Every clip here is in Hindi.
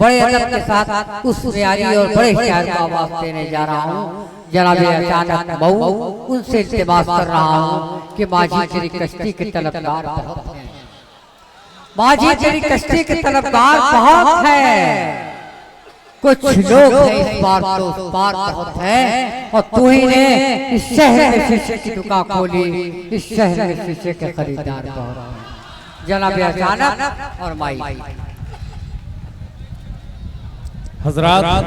बड़े अदब के साथ उस प्यारी और बड़े शायर को आवाज देने जा रहा हूँ। जनाब अचानक मऊ उनसे इल्तिमास कर रहा हूँ कि माजी तेरी कश्ती के तलबगार बहुत हैं, माजी तेरी कश्ती के तलबगार बहुत है। कुछ लोग हैं इस बार तो उस बार बहुत है, और तू ही ने इस शहर में शीशे की दुकान खोली, इस शहर में शीशे के खरीदार बहुत हैं। जनाब अचानक और माई हजरात,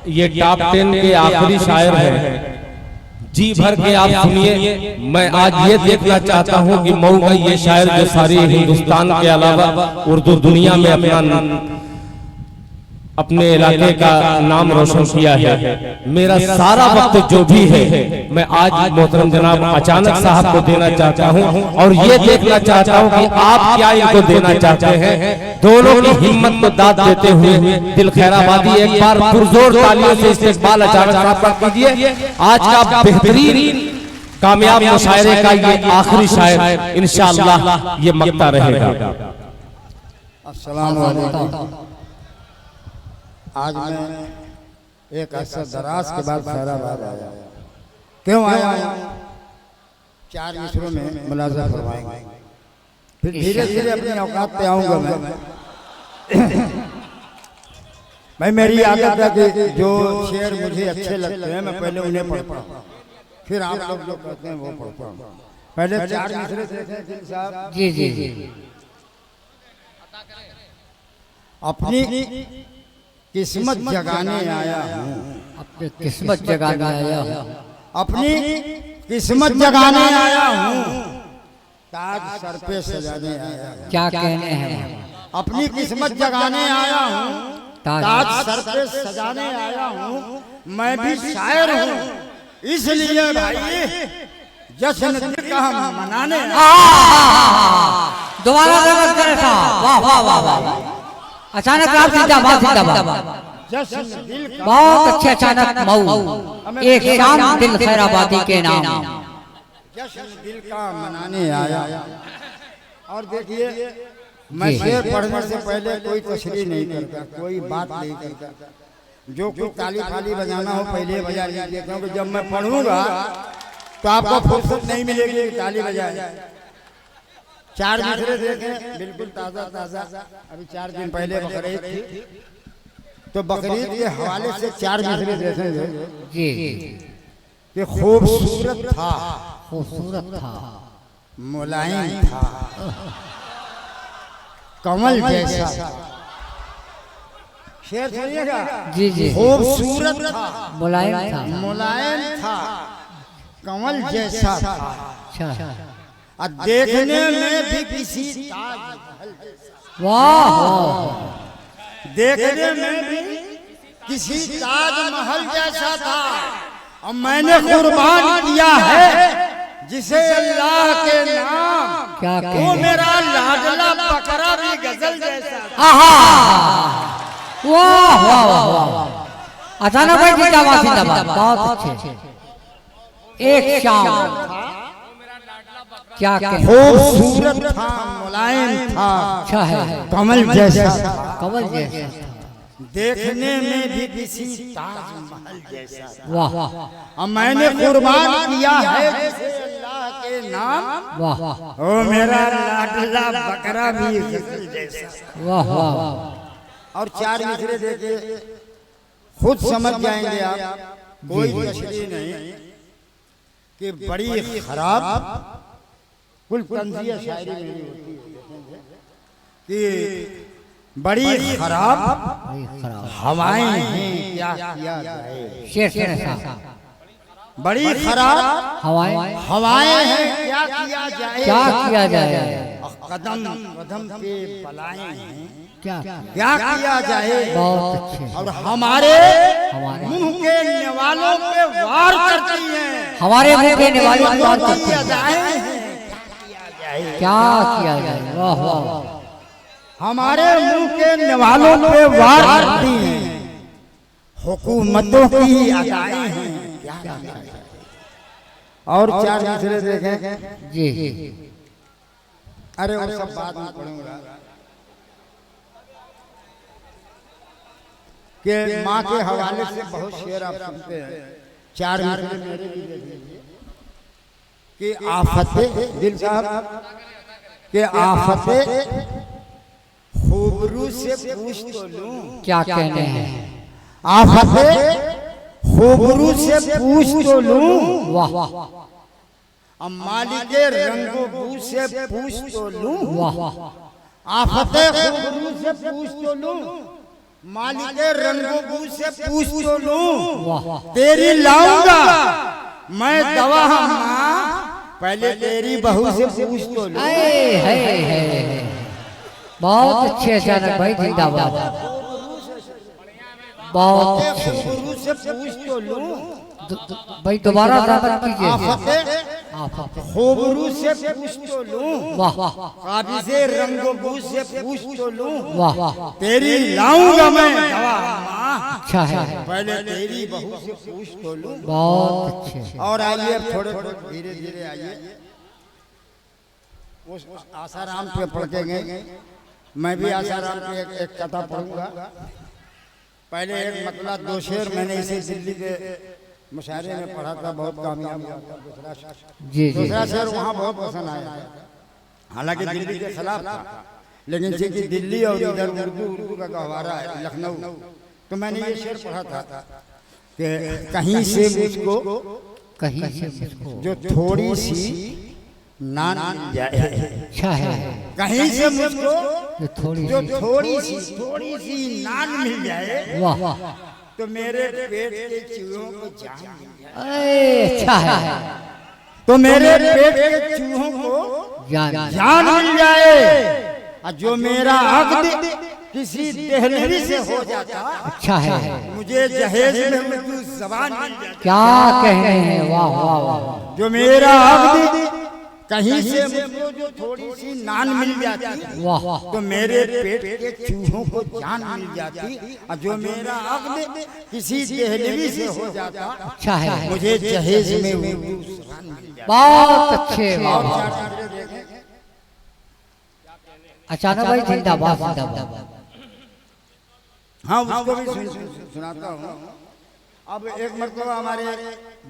ये टॉप 10 के आखिरी शायर हैं। जी भर के आप सुनिए। मैं आज ये देखना चाहता हूँ कि मऊ का ये शायर जो सारी हिंदुस्तान के अलावा उर्दू दुनिया में अपने इलाके का नाम रोशन किया है। मेरा सारा वक्त जो भी है मैं आज मोहतरम जनाब अचानक साहब को देना चाहता हूं, और ये देखना चाहता हूं कि आप क्या इनको देना चाहते हैं। दोनों की हिम्मत को दाद देते हुए दिल खैराबादी एक बार पुरजोर तालियों से इस्तकबाल अचानक साहब का कीजिए। आज का बेहतरीन कामयाब मुशायरे का ये आखिरी शायर इंशाअल्लाह ये मक्ता रहेगा। अस्सलाम वालेकुम। आज मैं एक अरसा दराज के बाद फैराबाद आया। क्यों आया? 4 मिसरों में मुलाज़ा फरमाएंगे, फिर धीरे धीरे अपनी औकात पे आऊंगा मैं। भाई मेरी आदत है कि जो शेर मुझे अच्छे लगते हैं मैं पहले उन्हें पढ़ता हूँ, फिर आप लोग जो कहते हैं वो पढ़ता हूँ। पहले 4 मिसरे देखें साहब। जी जी जी। अपनी किस्मत जगाने आया हूँ, अपनी किस्मत जगाने आया हूँ, अपनी किस्मत जगाने आया हूँ, ताज सर पे सजाने आया हूँ। क्या कहने हैं? अपनी किस्मत जगाने आया हूँ, ताज सर पे सजाने आया हूँ। मैं भी शायर हूँ, इसलिए भाई जश्न दिल का हम मनाने। दोबारा जबरदस्त करे साहब, वाह वाह वाह वाह। अचानक आप जिंदाबाद जिंदाबाद। बहुत अच्छे। अचानक मऊ एक शाम दिल खैराबादी के नाम, जश्न दिल का मनाने आया। और देखिए मैं शेर पढ़ने से पहले कोई तशरीह नहीं करता, कोई बात नहीं करता। जो कुछ ताली फाली बजाना हो पहले बजा लीजिए, क्योंकि जब मैं पढ़ूंगा तो आपको फुर्सत नहीं मिलेगी कि ताली बजाए। 4 मिसरे देखें, बिल्कुल ताज़ा ताज़ा। अभी 4 दिन पहले बकरीद थी, तो बकरीद के हवाले से 4 मिसरे देखेंगे जी कि खूबसूरत था, खूबसूरत था, मुलायम था, कमल जैसा था। शेर सुनिएगा। जी जी। खूबसूरत था, मुलायम था, मुलायम था, कमल जैसा था, अच्छा, और देखने में भी किसी ताजमहल, वाह, देखने में भी किसी ताजमहल जैसा था। और मैंने कुर्बान किया है जिसे अल्लाह के नाम, क्या वो मेरा लाडला बकरा भी गजल जैसा था। वाह वाह वाह। अचानक भाई जिंदाबाद जिंदाबाद, बहुत अच्छे। एक शाम क्या खूबसूरत था, मुलायम था, अच्छा है, कमल जैसा था, कमल जैसा, देखने में भी किसी ताजमहल जैसा था। वाह। और मैंने कुर्बान किया है जिसे अल्लाह के नाम, वाह, ओ मेरा लाडला बकरा भी गजल जैसा। वाह वाह। और 4 मिसरे देखे, खुद समझ जाएंगे आप, कोई तशरीह नहीं कि बड़ी खराब कुल तंज़िया शायरी मेरी होती है कि बड़ी खराब हवाएं हैं, क्या किया जाए। शेर साहब, बड़ी खराब हवाएं हैं, क्या किया जाए, क्या किया जाए। कदम कदम पे बलाएं हैं, क्या किया जाए। बहुत अच्छे। और हमारे मुंह के निवालों पे वार करती हैं, हमारे मुंह के निवालों पे वार करती हैं, क्या किया जाए। वाह वाह। हमारे मुंह के निवालों पे वार करती हैं, हुकूमतों की अदाएं हैं, क्या किया जाए। और 4 मिसरे देखें जी। अरे वो सब बाद में पढ़ूंगा। कि माँ के हवाले से बहुत शेर आप सुनते हैं। 4 मिसरे मेरे भी दे दीजिए कि आफते दिल साहब कि आफते खूबरू से पूछ तो लूं। क्या कहने हैं? आफते खूबरू से पूछ तो लूं। वाह अब मालिके रंगो बू से पूछ तो लूं। वाह आफते खूबरू से पूछ तो लूं। मालिके रंगो बू से पूछ तो लूं। वाह तेरी लाऊंगा मैं दवा माँ, पहले तेरी बहू से पूछ तो लूं। है बहुत अच्छे अचानक भाई, जिंदाबाद, बहुत अच्छे खूबरू से पूछ तो लूं। भाई। दोबारा दावत कीजिए। आफते खूबरू से पूछ तो लूं। वाह काबिज़े रंगो बू से पूछ तो लूं। वाह तेरी लाऊंगा मैं दवा माँ, अच्छा है, पहले तेरी बहू से पूछ तो लूं। बहुत अच्छे। और आइए अब थोड़े थोड़े धीरे धीरे आइए। उस आसाराम पे पढ़ के गए, मैं भी आसाराम पे एक कथा पढ़ूंगा। पहले एक मतलब 2 शेर मैंने इसे दिल्ली के मुशायरे में पढ़ा था, बहुत कामयाब हुआ था। दूसरा शेर वहाँ बहुत पसंद आया, हालांकि दिल्ली के खिलाफ था, लेकिन चूंकि दिल्ली और इधर उर्दू का गहवारा है, लखनऊ, तो मैंने ये शेर पढ़ा था कि कहीं से मुझको, कहीं से मुझको जो थोड़ी सी नान मिल जाए। अच्छा है, कहीं से मुझको जो थोड़ी जो थोड़ी सी नान मिल जाए, वाह तो मेरे पेट के चूहों को जान मिल जाए। अच्छा है, तो मेरे पेट के चूहों को जान मिल जाए। और जो मेरा अक़्द किसी देहलवी से हो जाता, अच्छा है, मुझे जहेज में उर्दू ज़बान मिल जाती। क्या कहने हैं? वाह वाह वाह। जो मेरा अक़्द कहीं से मुझको जो थोड़ी सी नान मिल जाती, वाह तो मेरे पेट के चूहों को जान मिल जाती। और जो मेरा अक़्द किसी देहलवी से हो जाता, अच्छा है, मुझे जहेज में उर्दू ज़बान मिल जाती। बहुत अच्छे। वाह और वाह। चार चीज़ें देखें। अचानक भाई, जिंदाबाद जिंदाबाद। हाँ, उसको भी सुनाता हूँ। अब एक मरतबा हमारे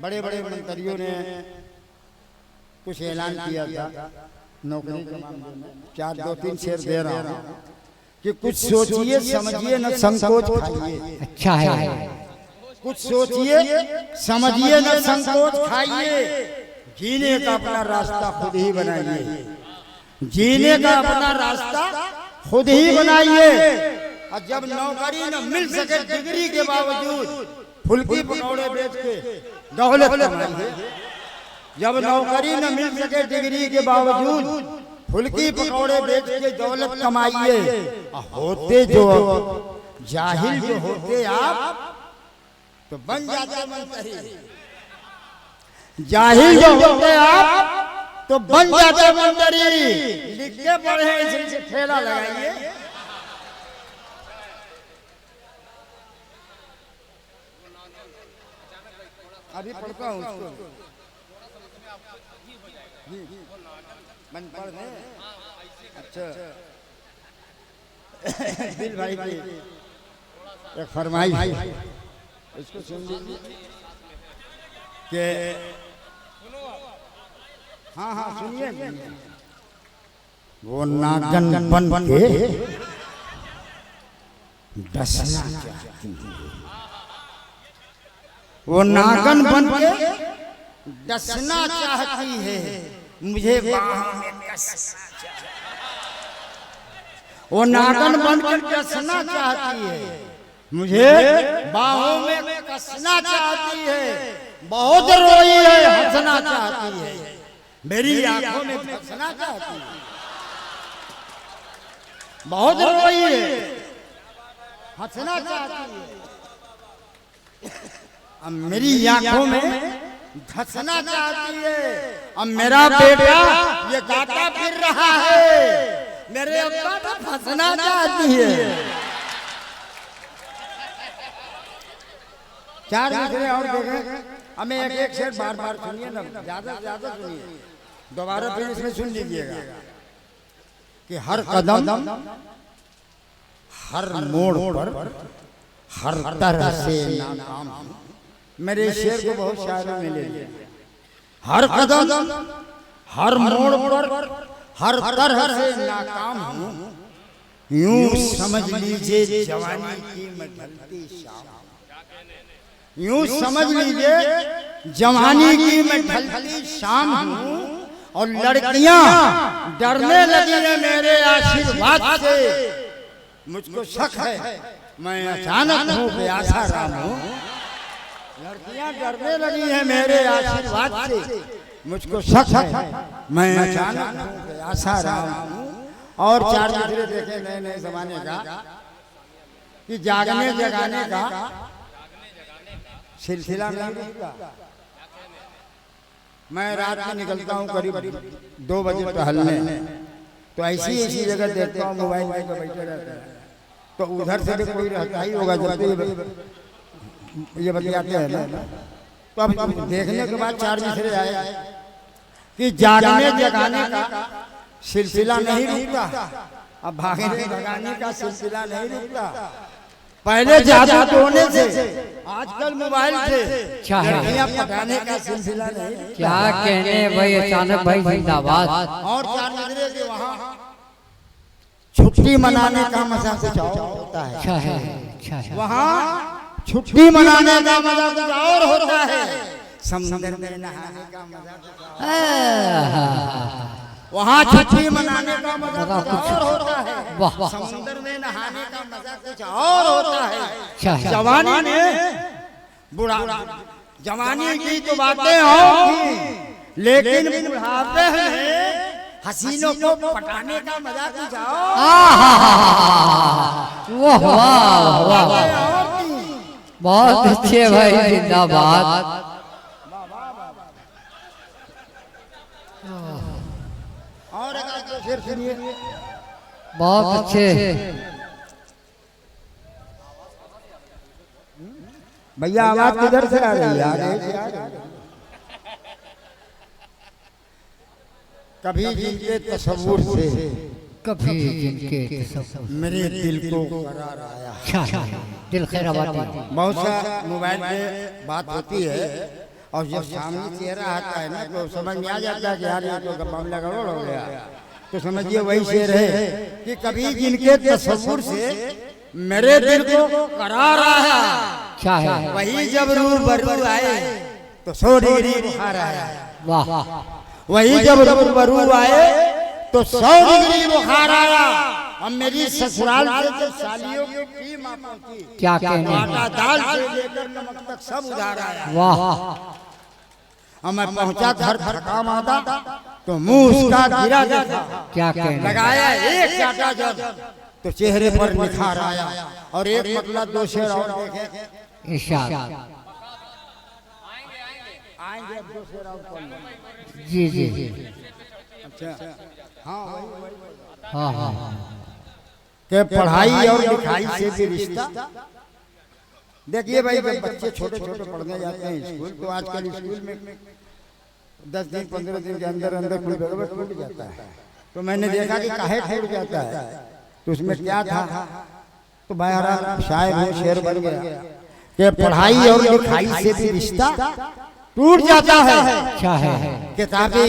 बड़े बड़े मंत्रियों ने कुछ ऐलान किया था नौकरी के मामले में। 2-3 शेर दे रहा हूँ कि कुछ सोचिए समझिए न संकोच खाइए। अच्छा है, कुछ सोचिए समझिए न संकोच खाइए। जीने का अपना रास्ता खुद ही बनाइए। जीने का अपना रास्ता खुद ही बनाइए। और जब नौकरी न मिल सके डिग्री के बावजूद, फुल्की पकौड़े बेच के दौलत कमाइए। जब नौकरी न मिल सके डिग्री के बावजूद, फुल्की पकौड़े बेच के दौलत कमाइए। होते जो जाहिल जो होते आप, तो बन जाते मंत्री। जाहिल जो होते आप, तो बन जाते मंत्री। लिख के पढ़े, इसे ठेला लगाइए। अभी पढ़ता हूँ उसको। मन पढ़ दे। अच्छा, दिल भाई की एक फरमाइश, इसको सुन लीजिए कि हाँ हाँ सुनिए। वो नागन बन के डसना चाहती है। वो नागन बन के डसना चाहती है, मुझे बाहों में कसना चाहती है। वो नागन बनकर कसना चाहती है, मुझे बाहों में कसना चाहती है। बहुत रोई है, हंसना चाहती है, मेरी आंखों में फंसना चाहती है। बहुत रोई है, हंसना चाहती है, अब मेरी आंखों में धंसना चाहती है। अब मेरा बेटा ये गाता फिर रहा है, मेरे अब्बा को फंसना चाहती है। 4 दूसरे और देखें। हमें एक एक शेर बार बार सुनिए ना, ज्यादा से ज्यादा सुनिए, दोबारा फिर इसमें सुन लीजिएगा कि हर कदम, हर मोड़ पर, हर तरह से नाकाम हूँ। मेरे शेर को बहुत शायरों में ले लिया। हर कदम हर मोड़ पर हर तरह से नाकाम हूँ, यूं समझ लीजिए जवानी की मैं ढलती शाम। यूं समझ लीजिए जवानी की मैं ढलती शाम हूँ, और लड़कियां डरने लगी है मेरे आशीर्वाद से। मुझको शक है मैं अचानक हूँ प्यासा राम हूँ। लड़कियां डरने लगी है मेरे आशीर्वाद से। मुझको शक है मैं अचानक हूँ प्यासा राम हूँ। और चार मिसरे देखे नए नए जमाने का कि जागने जगाने का सिलसिला नहीं रुकता। मैं रात में निकलता हूँ करीब 2 बजे टहलने, तो ऐसी ऐसी जगह देखता हूँ मोबाइल पे बैठे रहते हैं, तो उधर से भी कोई रहता ही होगा जब ये बतियाते हैं ना। तो अब देखने के बाद चार मिसरे आए कि जागने जगाने का सिलसिला नहीं रुकता, अब भागने भगाने का सिलसिला नहीं रुकता। पहले जादू टोने से, आजकल मोबाइल से लड़कियां पटाने का सिलसिला नहीं। क्या कहने भाई अचानक भाई जिंदाबाद। और चार मिसरे के वहाँ छुट्टी मनाने का मजा कुछ और होता है। अच्छा है, अच्छा है। वहाँ छुट्टी मनाने का मजा कुछ और होता है। समुद्र में नहाने का मजा, वहाँ छुट्टी मनाने का मजा कुछ और होता है। समुद्र में नहाने का मजा कुछ और होता है। जवानी में बुढ़ा, जवानी की तो बातें होंगी, लेकिन बुढ़ापे में हसीनों को पटाने का मजा कुछ और। बहुत अच्छे भाई जिंदाबाद। और एक शेर सुनिए। बहुत अच्छे भैया, आवाज किधर से आ रही है? कभी जिनके तस्वुर से, कभी जिनके मेरे दिल को करार आया। अच्छा दिल खैर आबादी। बहुत सा मोबाइल पे बात होती है, और जब सामने चेहरा आता है ना तो समझ में आ जाता है कि यार ये तो मामला गड़बड़ हो गया। तो समझिए वही शेर है कि कभी जिनके तस्वुर से मेरे दिल को करार आया, क्या है वही जब रूबरू आए तो 100 डिग्री बुखार आया। वाह। वही जब रूबरू आए तो 100 डिग्री बुखार आया। अब मेरी ससुराल से जो सालियों की माँ पहुंची, क्या कहने, आटा दाल से लेकर नमक तक सब उधार आया। वाह। और मैं पहुंचा घर, थका मादा तो मुंह उसका गिरा देखा। क्या कहने, लगाया एक चाटा जब तो चेहरे पर निखार आया। और एक मतलब 2 शेर और देखे। इरशाद। आएंगे 2 शेर और पढ़ लो। जी जी। अच्छा, हाँ वही हाँ हाँ। के पढ़ाई और लिखाई से भी रिश्ता। देखिए भाई, जब बच्चे छोटे छोटे पढ़ने जाते हैं स्कूल, तो आजकल स्कूल में 10 दिन 15 दिन के अंदर अंदर कोई गड़बड़ टूट जाता है। तो मैंने देखा कि काहे टूट जाता है, तो उसमें क्या था, तो बहरहाल शायद वो शेर बन गया कि पढ़ाई और लिखाई से भी रिश्ता टूट जाता है। क्या है, किताबें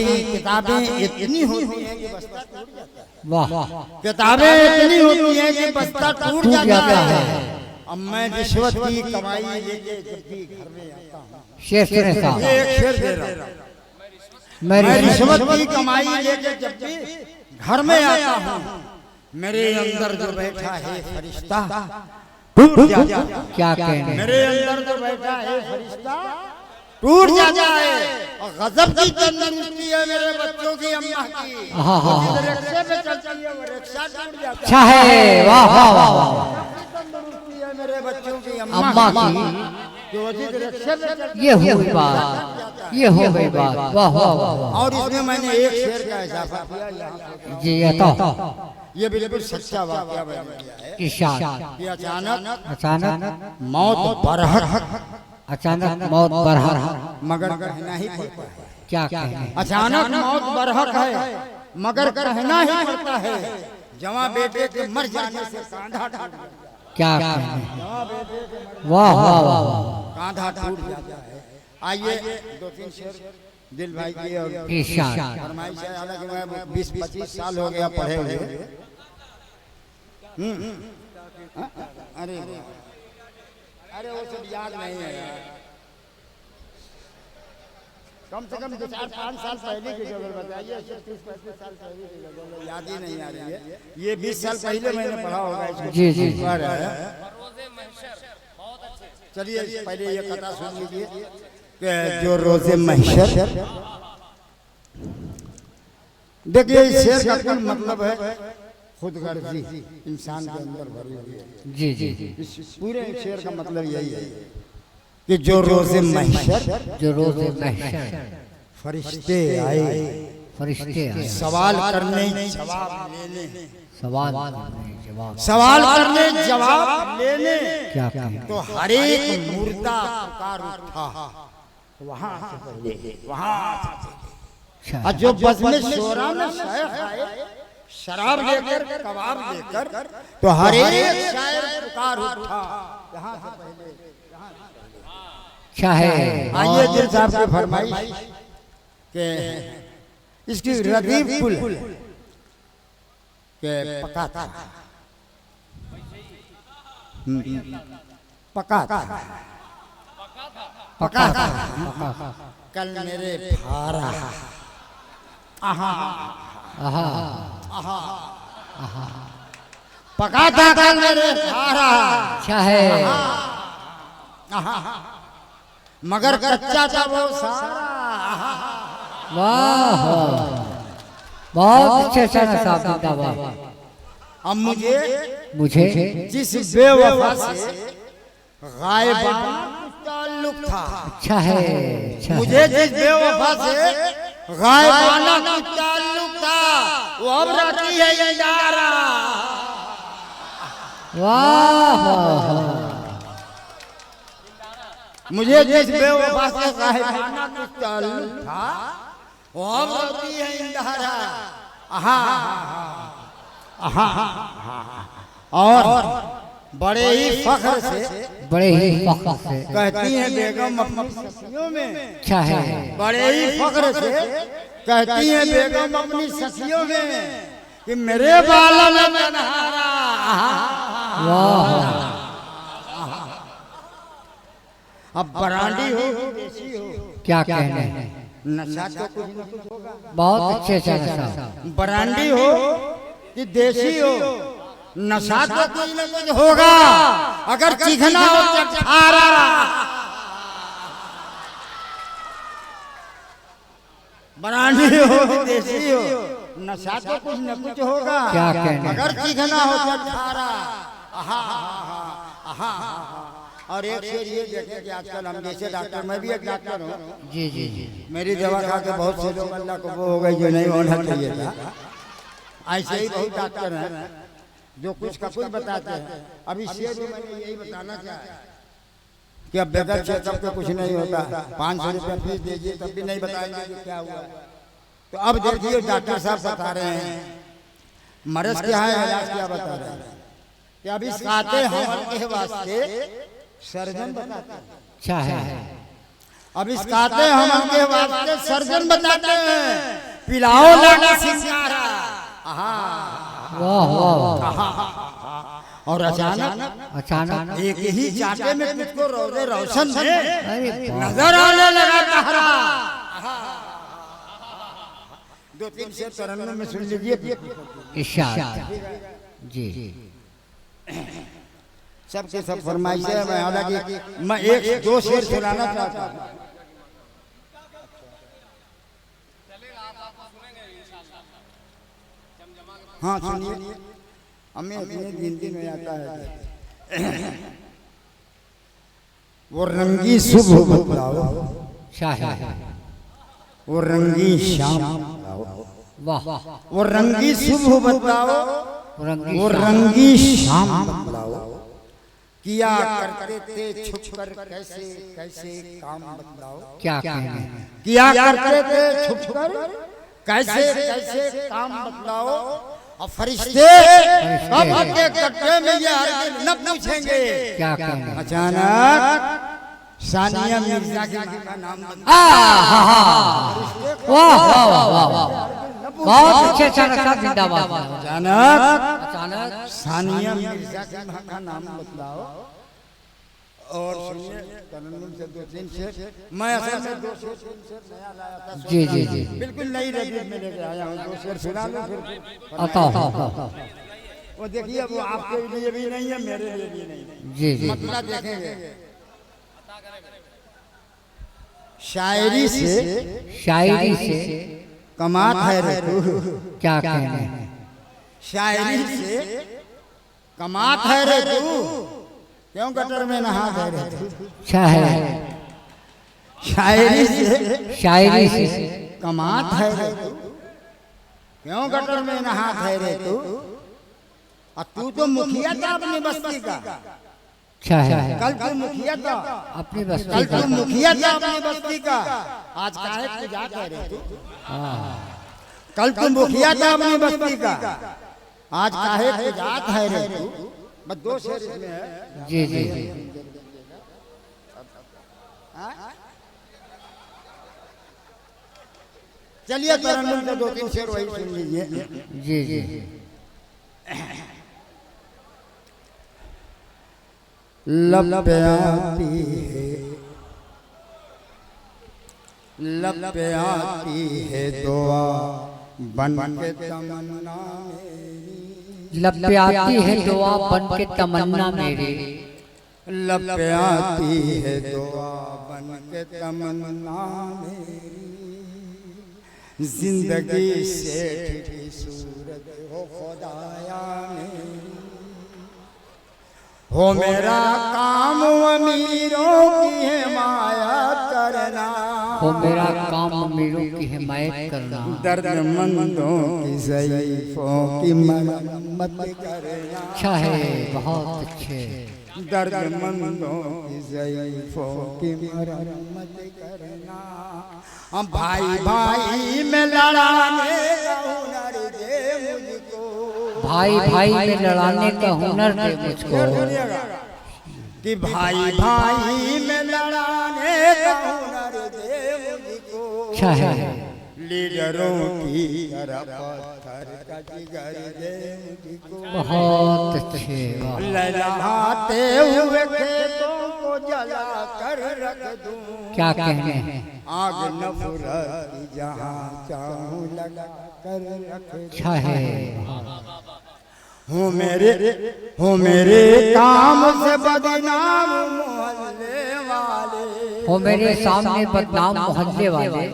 इतनी होती हैं कि बस्ता टूट जाता है। वाह। किताबें इतनी होती हैं कि बस्ता टूट जाता है। अब मैं रिश्वत की कमाई लेके जब भी घर में आता हूँ, शेर सुने साहब, एक शेर दे रहा हूँ। मैं मैं रिश्वत की कमाई लेके जब भी घर में आता हूँ, मेरे अंदर जो बैठा है फरिश्ता टूट जाता है। क्या कहने, मेरे अंदर जो बैठा है फरिश्ता टूट जाता है। और गजब की तंदुरुस्ती है मेरे बच्चों की अम्मा की। हाँ हाँ हाँ। रिक्शे पे चलती है वो रिक्शा टूट जाता है। अच्छा है। वाह वाह वाह वाह। तंदुरुस्ती है मेरे बच्चों की अम्मा की। जो रिक्शे पे चलती ये हो गई बात, ये हो गई बात। वाह वाह वाह। और इसमें मैंने एक शेर का इजाफा किया यहाँ। जी ये तो ये बिल्कुल सच्चा वाकया बन गया है इरशाद। कि अचानक मौत बरहक, अचानक मौत बरहक, मगर कहना ही पड़ता है। क्या कहने, अचानक मौत बरहक है, मगर कहना ही पड़ता है। जवां बेटे के मर जाने से कांधा टूट गया। क्या कहने। वाह वाह वाह वाह। कांधा टूट जाता है। आइए 2-3 शेर दिल भाई की और इरशाद। फरमाइश है। हालांकि मैं 20-25 साल हो गया पढ़े हुए। अरे अरे वो सब याद नहीं है यार। कम से कम 4-5 साल पहले की गजल बताइए। 30-35 साल पहले की गजल याद ही नहीं आ रही है। ये 20 साल पहले मैंने पढ़ा होगा इसको। जी जी। चलिए पहले ये कथा सुन लीजिए कि जो रोजे महशर। देखिए इस शेर का कुल मतलब है खुदगर्जी इंसान के अंदर भरी हुई है। जी जी। इस पूरे शेर का मतलब यही है कि जो रोजे महशर, जो रोज़े महशर फरिश्ते आए, फरिश्ते आए, सवाल करने जवाब लेने, सवाल करने जवाब, सवाल करने जवाब लेने, क्या कहने। तो हर एक मुर्दा पुकार उठा वहां से पहले, वहां से पहले। और जो बज़्म शोरा में शायर आए, शराब लेकर कबाब लेकर, तो हर एक शायर पुकार उठा यहाँ से पहले। क्या है। आइए दिल साहब की फरमाइश के इसकी रदीफ पुल के पका था, पका था, पका था कल मेरे फारा। आहा आहा आहा आहा पका था कल मेरे फारा। क्या है। आहा मगर कच्चा था वो सारा। वाह बहुत अच्छे से साहब जिंदाबाद। अब मुझे जिस बेवफा से गायबाना ताल्लुक था, अच्छा है। अच्छा है। मुझे जिस बेवफा से गायबाना ताल्लुक था, वो अब रखी है इदारा। वाह वाह। मुझे जिस बेवफा से गायबाना ताल्लुक था, वो अब रखी है इदारा। आहा आहा और बड़े ही फख्र से, बड़े ही फख्र से कहती हैं बेगम अपनी सखियों में। अच्छा है। बड़े ही फख्र से कहती हैं बेगम अपनी सखियों में कि मेरे बाला में मनहारा। वाह। अब बरांडी हो देसी हो, क्या कहने। नशा तो कुछ न कुछ होगा। बहुत अच्छे से साहब। बरांडी हो कि देसी हो, नशा तो कुछ न कुछ होगा। अगर चिखना हो चटखारा। बरांडी हो कि देसी हो, नशा तो कुछ न कुछ होगा। क्या कहने। अगर चिखना हो चटखारा। आहा आहा आहा। और एक शेर ये देखें कि आजकल हम जैसे डॉक्टर, मैं भी एक डॉक्टर हूँ। जी जी जी। मेरी दवा खा के बहुत से लोग अल्लाह को वो हो गए जो नहीं होना चाहिए था। ऐसे ही बहुत डॉक्टर हैं जो कुछ का कुछ बताते हैं। अभी शेर में मैंने यही बताना चाहा कि अब बगैर चेकअप के कुछ नहीं होता। 500 रुपया फीस दीजिए तब भी नहीं बताएंगे कि क्या हुआ। तो अब देखिए डॉक्टर साहब बता रहे हैं मर्ज क्या है, इलाज क्या बता रहे हैं कि अभी साते हमल के वास्ते सर्जन बताते हैं। अच्छा है। अब इस काते हमल के वास्ते सर्जन बताते हैं पिलाओ लाना सिंगारा। वाह वाह। और अचानक एक ही चाटे में तुझको रोज़े रोशन में अरे नजर आने लगा तारा। 2-3 शेर तरन्नुम में सुन लीजिए। इरशाद। जी। सबके सब फरमाइश है। मैं हालांकि मैं 1-2 शेर सुनाना चाहता हूँ। हाँ सुनिए। हमें अपने गिनती में आता है वो रंगी सुबह बतलाओ, अच्छा है। वो रंगी शाम, वाह। वो रंगी सुबह बतलाओ, वो रंगी शाम बतलाओ। किया करते थे छुपकर कैसे कैसे काम बतलाओ। क्या कहने। किया करते थे छुपकर कैसे कैसे काम बतलाओ। और फरिश्ते कब के कट्टे में ये हरगिज़ न पूछेंगे। क्या कहना। अचानक सानिया मिर्जा का नाम वाह वाह वाह वाह, बहुत अच्छे अच्छा रखा, जिंदाबाद। अचानक सानिया मिर्जा का नाम बतलाओ। और सुनिए तरन्नुम से 2-3 शेर, मैं असल में 2 शेर नया लाया था। जी जी जी, बिल्कुल नई रजत में लेके आया हूँ। 2 शेर सुना लो फिर आता हूँ। वो देखिए वो आपके लिए भी नहीं है, मेरे लिए भी नहीं है। जी जी, मतलब देखेंगे शायरी से कमात है रे तू। क्या कहना। शायरी से कमात है रे तू, क्यों गटर में नहा है रे तू। अच्छा है। शायरी से कमात है रे तू, क्यों गटर में नहा है रे तू। और तू तो मुखिया था अपनी बस्ती का। अच्छा है। कल तू मुखिया था अपनी बस्ती कल का। तू मुखिया था अपनी बस्ती का, आज काहे पूजा कह रहे तू। कल तू मुखिया था अपनी बस्ती का, आज काहे पूजा है रे तू। बस 2 शेर इसमें है। जी जी, चलिए तरन्नुम से 2-3 शेर वही सुन लीजिए। जी जी, लब पे आती है, लब पे आती है दुआ बन के तमन्ना मेरी। लब पे आती है दुआ बन के तमन्ना मेरी। लब पे आती है दुआ बन के तमन्ना मेरी। जिंदगी से की सूरत हो खुदाया मेरी। हो मेरा काम अमीरों की हिमायत करना, हो मेरा काम अमीरों की हिमायत करना। दर्दमंदों की ज़ईफ़ों की मरम्मत करना। अच्छा है, बहुत अच्छे। दर्दमंदों की ज़ईफ़ों की मरम्मत करना। हम भाई भाई में लड़ाने का हुनर दे मुझको। भाई भाई में लड़ाने का हुनर दे मुझको। कि भाई भाई में लड़ाने का हुनर दे मुझको। अच्छा है। लीडरों की तरह पत्थर का जिगर दे मुझको। बहुत अच्छे, वाह। लहलहाते हुए खेतों को जला कर रख दूं। क्या कहने हैं। आग नफरत की जहाँ चाहूं लगा कर रख दूं। अच्छा है। हो मेरे काम से बदनाम मोहल्ले वाले। हो मेरे सामने बदनाम मोहल्ले वाले।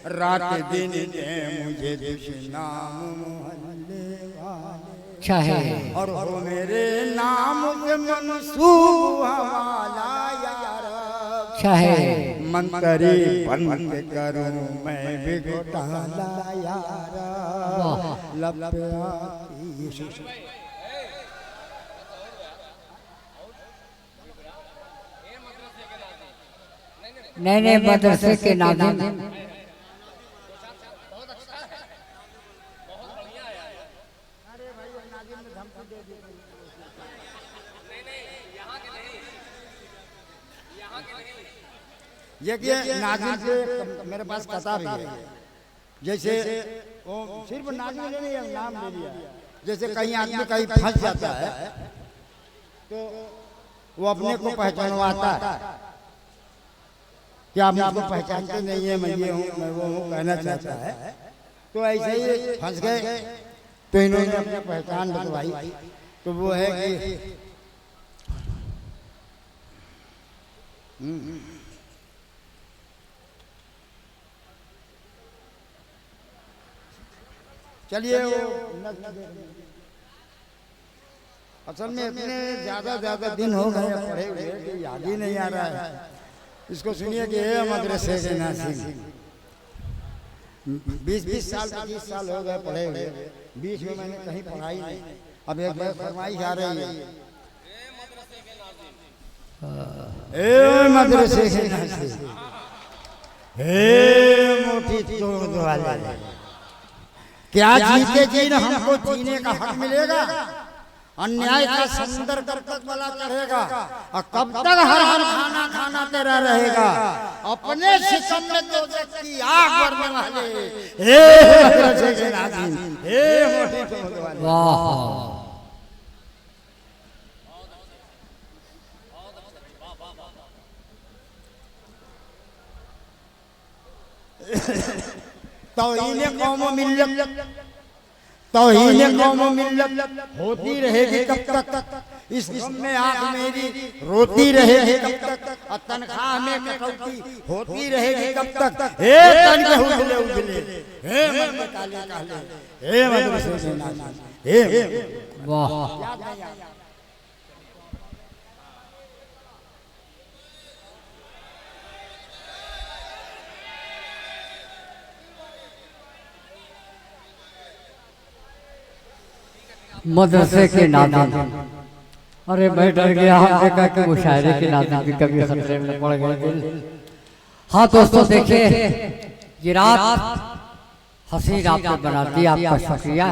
रात दिन दे मुझे दुश्मनाम मोहल्ले वाले। अच्छा है। और हो मेरे नाम से मंसूब हवाला यार। अच्छा है। मंत्री बन के करूं मैं भी घोटाला यार। लब पे आती नए नए मदरसे के नाज़िम। देखिए नाज़िम से मेरे पास कथा भी है। जैसे वो सिर्फ नाज़िम ने नहीं नाम ले लिया। जैसे कहीं आदमी कहीं फंस जाता है तो वो अपने को पहचानवाता है कि आप मुझको पहचानते नहीं है, मैं ये हूँ मैं वो हूँ कहना चाहता है। तो ऐसे ही फंस गए तो इन्होंने अपनी पहचान बतवाई। तो वो है कि चलिए असल में इतने ज्यादा दिन हो गए पढ़े हुए कि याद ही नहीं आ रहा है। इसको सुनिए कि ये मदरसे के नाज़िम 20 साल 25 साल हो गए पढ़े हुए। बीच में मैंने कहीं पढ़ाई नहीं। अब एक बार फरमाइश आ रही है, ए मदरसे के नाज़िम, हे मोटी तोड़ वाले क्या जीते जी हमको जीने का हक मिलेगा? अन्याय का समुंदर कब तक बला चढ़ेगा? और कब तक हर हर खाना खाना तेरा रहेगा? अपने सितम में तो की आग भरने वाले हे नाज़ीन, हे मोटी तो भगवान। वाह तौहीन कौम व मिल्लत, तौहीन कौम व मिल्लत होती रहेगी कब तक? इस गम में आंख मेरी रोती रहेगी कब तक? और तनख्वाह में कटौती होती रहेगी कब तक? हे तन के उजले उजले, हे मन के काले काले, हे मदरसे से नाज़ीन, हे वाह मदरसे के नाज़ीन। अरे मैं डर गया, हम देखा कि वो शायरे के नाज़ीन भी कभी खतरे में पड़ गए दिल। हाँ दोस्तों देखिए, ये रात हसीन आपने बना दी, आपका शुक्रिया।